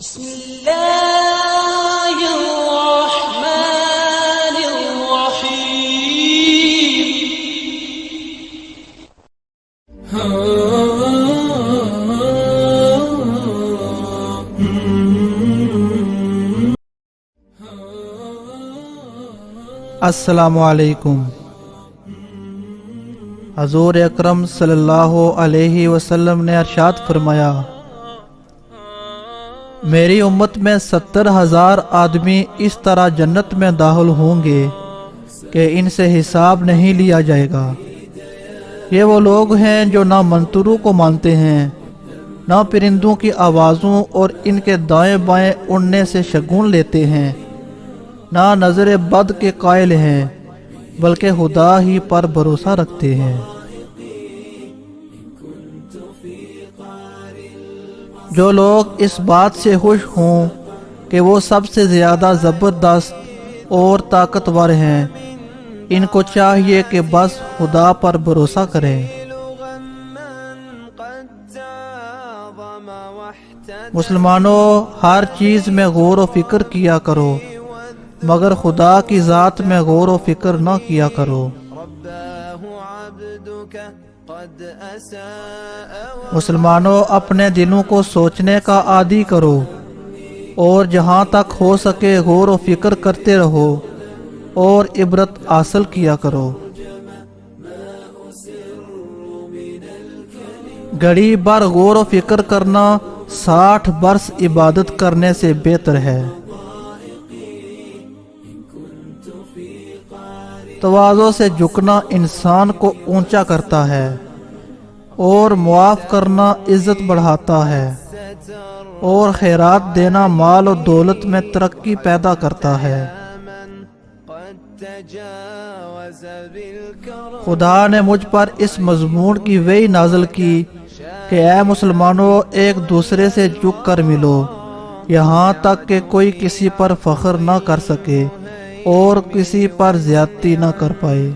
بسم الله الرحمن الرحيم. السلام علیکم. حضور اکرم صلی اللہ علیہ وسلم نے ارشاد فرمایا، میری امت میں 70,000 آدمی اس طرح جنت میں داخل ہوں گے کہ ان سے حساب نہیں لیا جائے گا. یہ وہ لوگ ہیں جو نہ منتروں کو مانتے ہیں، نہ پرندوں کی آوازوں اور ان کے دائیں بائیں اڑنے سے شگون لیتے ہیں، نہ نظر بد کے قائل ہیں، بلکہ خدا ہی پر بھروسہ رکھتے ہیں. جو لوگ اس بات سے خوش ہوں کہ وہ سب سے زیادہ زبردست اور طاقتور ہیں، ان کو چاہیے کہ بس خدا پر بھروسہ کریں. مسلمانوں، ہر چیز میں غور و فکر کیا کرو، مگر خدا کی ذات میں غور و فکر نہ کیا کرو. مسلمانوں، اپنے دلوں کو سوچنے کا عادی کرو اور جہاں تک ہو سکے غور و فکر کرتے رہو اور عبرت حاصل کیا کرو. گھڑی بھر غور و فکر کرنا 60 برس عبادت کرنے سے بہتر ہے. تواضع سے جھکنا انسان کو اونچا کرتا ہے اور معاف کرنا عزت بڑھاتا ہے، اور خیرات دینا مال و دولت میں ترقی پیدا کرتا ہے. خدا نے مجھ پر اس مضمون کی وحی نازل کی کہ اے مسلمانوں، ایک دوسرے سے جھک کر ملو، یہاں تک کہ کوئی کسی پر فخر نہ کر سکے اور کسی پر زیادتی نہ کر پائے.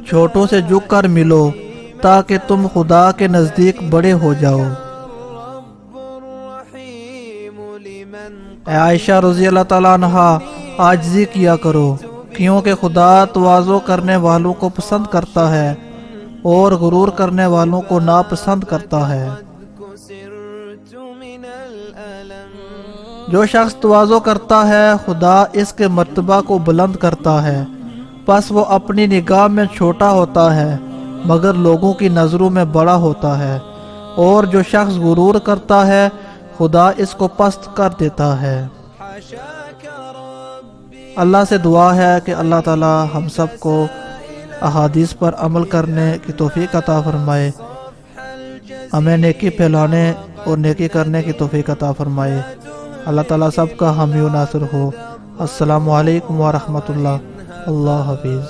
چھوٹوں سے جھک کر ملو تاکہ تم خدا کے نزدیک بڑے ہو جاؤ. اے عائشہ رضی اللہ تعالیٰ عنہا، عاجزی کیا کرو، کیونکہ خدا تواضع کرنے والوں کو پسند کرتا ہے اور غرور کرنے والوں کو ناپسند کرتا ہے. جو شخص تواضع کرتا ہے، خدا اس کے مرتبہ کو بلند کرتا ہے، پس وہ اپنی نگاہ میں چھوٹا ہوتا ہے مگر لوگوں کی نظروں میں بڑا ہوتا ہے، اور جو شخص غرور کرتا ہے خدا اس کو پست کر دیتا ہے. اللہ سے دعا ہے کہ اللہ تعالی ہم سب کو احادیث پر عمل کرنے کی توفیق عطا فرمائے، ہمیں نیکی پھیلانے اور نیکی کرنے کی توفیق عطا فرمائے. اللہ تعالیٰ سب کا حامی و ناصر ہو. السلام علیکم ورحمۃ اللہ. اللہ حافظ.